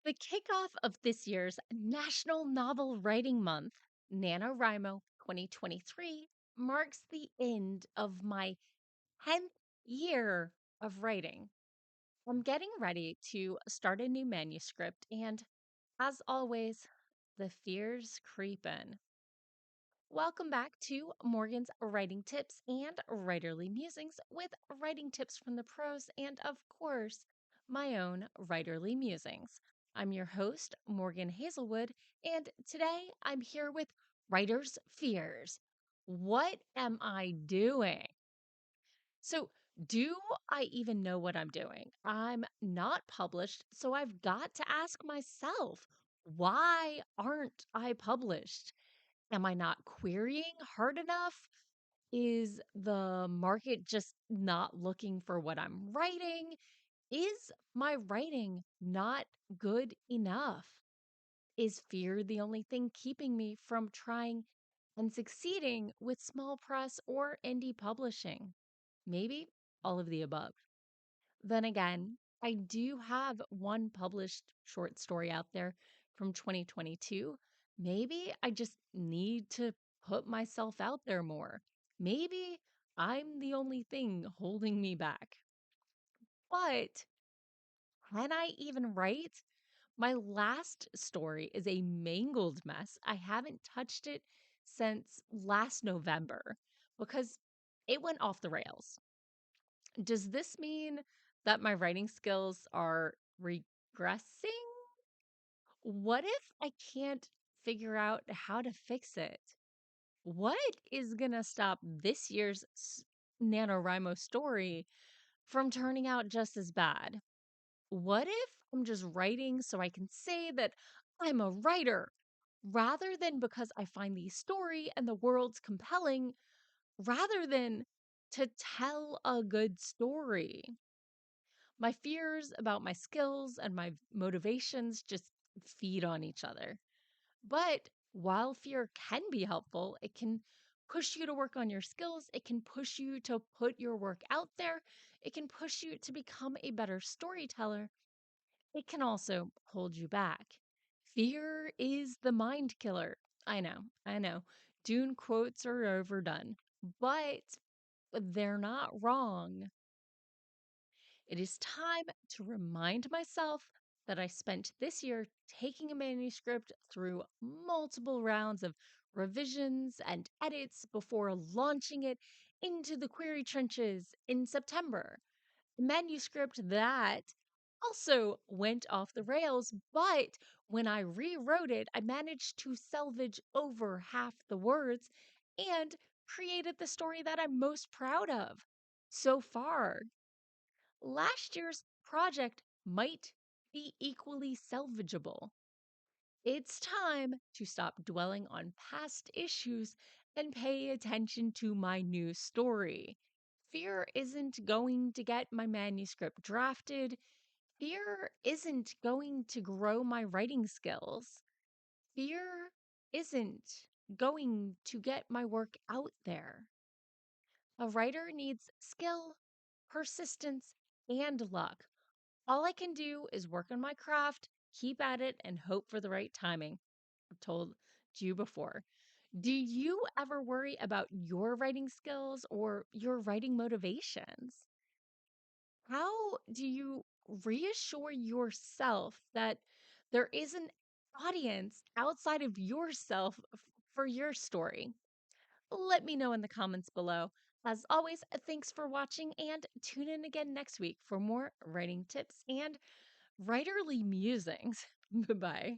The kickoff of this year's National Novel Writing Month, NaNoWriMo 2023, marks the end of my 10th year of writing. I'm getting ready to start a new manuscript, and as always, the fears creep in. Welcome back to Morgan's Writing Tips and Writerly Musings with writing tips from the pros and, of course, my own Writerly Musings. I'm your host, Morgan Hazelwood, and today I'm here with Writer's Fears. What am I doing? So, do I even know what I'm doing? I'm not published, so I've got to ask myself, why aren't I published? Am I not querying hard enough? Is the market just not looking for what I'm writing? Is my writing not good enough? Is fear the only thing keeping me from trying and succeeding with small press or indie publishing? Maybe all of the above. Then again, I do have one published short story out there from 2022. Maybe I just need to put myself out there more. Maybe I'm the only thing holding me back. But can I even write? My last story is a mangled mess. I haven't touched it since last November because it went off the rails. Does this mean that my writing skills are regressing? What if I can't figure out how to fix it? What is going to stop this year's NaNoWriMo story from turning out just as bad? What if I'm just writing so I can say that I'm a writer rather than because I find the story and the world's compelling rather than to tell a good story? My fears about my skills and my motivations just feed on each other. But while fear can be helpful, it can push you to work on your skills. It can push you to put your work out there. It can push you to become a better storyteller. It can also hold you back. Fear is the mind killer. I know. Dune quotes are overdone, but they're not wrong. It is time to remind myself that I spent this year taking a manuscript through multiple rounds of revisions and edits before launching it into the query trenches in September. A manuscript that also went off the rails, but when I rewrote it, I managed to salvage over half the words and created the story that I'm most proud of so far. Last year's project might be equally salvageable. It's time to stop dwelling on past issues and pay attention to my new story. Fear isn't going to get my manuscript drafted. Fear isn't going to grow my writing skills. Fear isn't going to get my work out there. A writer needs skill, persistence, and luck. All I can do is work on my craft, keep at it, and hope for the right timing. I've told you before. Do you ever worry about your writing skills or your writing motivations? How do you reassure yourself that there is an audience outside of yourself for your story? Let me know in the comments below. As always, thanks for watching and tune in again next week for more writing tips and writerly musings. Bye bye.